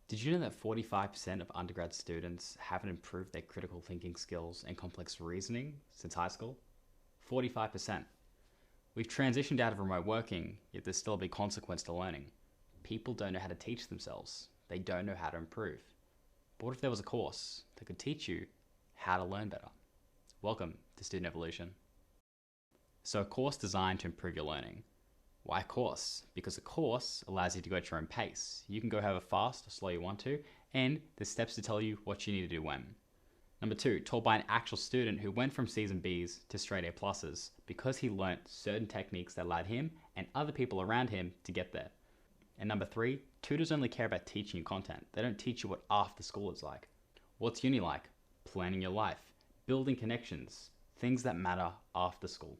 Did you know that 45% of undergrad students haven't improved their critical thinking skills and complex reasoning since high school? 45%. We've transitioned out of remote working, yet there's still a big consequence to learning. People don't know how to teach themselves. They don't know how to improve. But what if there was a course that could teach you how to learn better? Welcome to Student Evolution. So a course designed to improve your learning. Why a course? Because a course allows you to go at your own pace. You can go however fast or slow you want to, and there's steps to tell you what you need to do when. Number 2, taught by an actual student who went from C's and B's to straight A pluses because he learnt certain techniques that allowed him and other people around him to get there. And number 3, tutors only care about teaching you content. They don't teach you what after school is like. What's uni like? Planning your life, building connections, things that matter after school.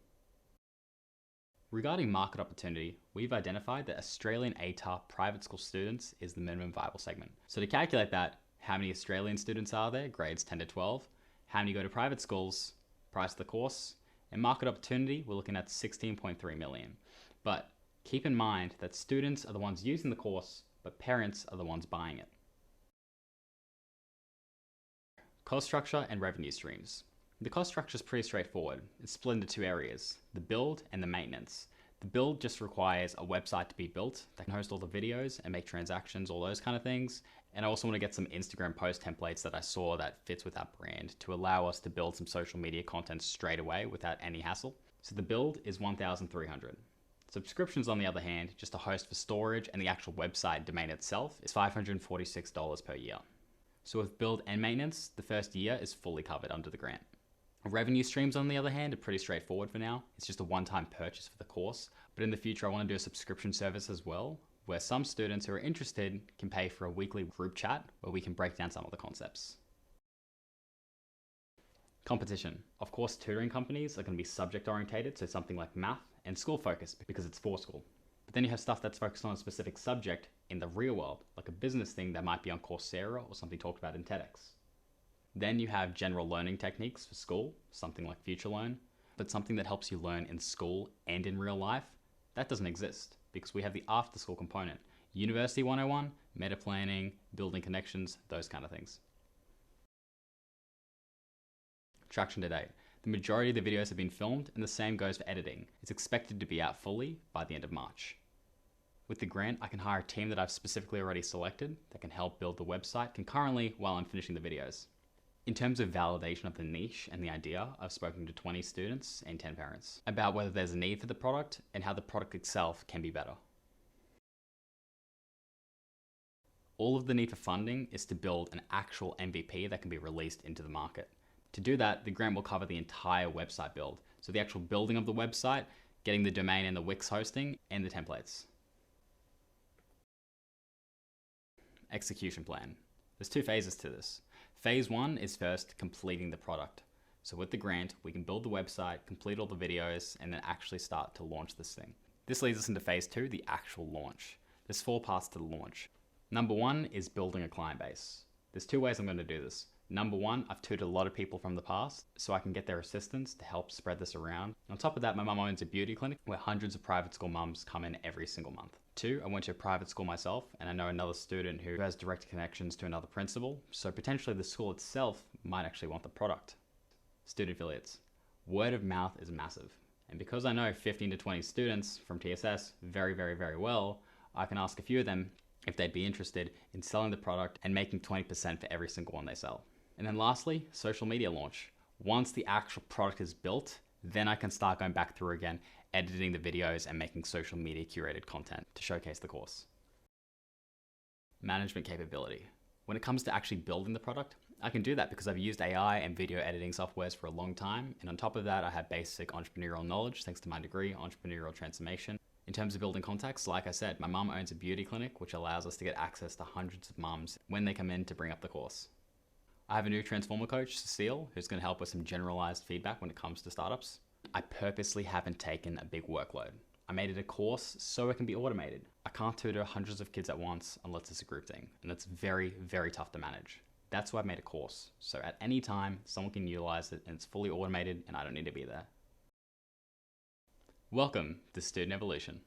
Regarding market opportunity, we've identified that Australian ATAR private school students is the minimum viable segment. So to calculate that, how many Australian students are there, grades 10 to 12, how many go to private schools, price of the course, and market opportunity, we're looking at 16.3 million. But keep in mind that students are the ones using the course, but parents are the ones buying it. Cost structure and revenue streams. The cost structure is pretty straightforward. It's split into 2 areas, the build and the maintenance. The build just requires a website to be built that can host all the videos and make transactions, all those kind of things. And I also want to get some Instagram post templates that I saw that fits with our brand to allow us to build some social media content straight away without any hassle. So the build is $1,300. Subscriptions, on the other hand, just a host for storage and the actual website domain itself, is $546 per year. So with build and maintenance, the first year is fully covered under the grant. Revenue streams, on the other hand, are pretty straightforward for now. It's just a one-time purchase for the course. But in the future, I want to do a subscription service as well, where some students who are interested can pay for a weekly group chat where we can break down some of the concepts. Competition. Of course, tutoring companies are going to be subject orientated, so something like math, and school focused because it's for school. But then you have stuff that's focused on a specific subject in the real world, like a business thing that might be on Coursera or something talked about in TEDx. Then you have general learning techniques for school, something like FutureLearn, but something that helps you learn in school and in real life, that doesn't exist because we have the after school component, University 101, meta planning, building connections, those kind of things. Traction to date. The majority of the videos have been filmed and the same goes for editing. It's expected to be out fully by the end of March. With the grant, I can hire a team that I've specifically already selected that can help build the website concurrently while I'm finishing the videos. In terms of validation of the niche and the idea, I've spoken to 20 students and 10 parents about whether there's a need for the product and how the product itself can be better. All of the need for funding is to build an actual MVP that can be released into the market. To do that, the grant will cover the entire website build. So the actual building of the website, getting the domain and the Wix hosting, and the templates. Execution plan. There's 2 phases to this. Phase 1 is first completing the product. So with the grant, we can build the website, complete all the videos, and then actually start to launch this thing. This leads us into phase 2, the actual launch. There's 4 parts to the launch. Number 1 is building a client base. There's 2 ways I'm going to do this. Number 1, I've tutored a lot of people from the past, so I can get their assistance to help spread this around. On top of that, my mum owns a beauty clinic where hundreds of private school mums come in every single month. 2, I went to a private school myself, and I know another student who has direct connections to another principal, so potentially the school itself might actually want the product. Student affiliates. Word of mouth is massive. And because I know 15 to 20 students from TSS very well, I can ask a few of them if they'd be interested in selling the product and making 20% for every single one they sell. And then lastly, social media launch. Once the actual product is built, then I can start going back through again, editing the videos and making social media curated content to showcase the course. Management capability. When it comes to actually building the product, I can do that because I've used AI and video editing softwares for a long time. And on top of that, I have basic entrepreneurial knowledge thanks to my degree, entrepreneurial transformation. In terms of building contacts, like I said, my mum owns a beauty clinic, which allows us to get access to hundreds of mums when they come in to bring up the course. I have a new transformer coach, Cecile, who's going to help with some generalized feedback when it comes to startups. I purposely haven't taken a big workload. I made it a course so it can be automated. I can't tutor hundreds of kids at once unless it's a group thing, and that's very tough to manage. That's why I've made a course. So at any time, someone can utilize it and it's fully automated and I don't need to be there. Welcome to Student Evolution.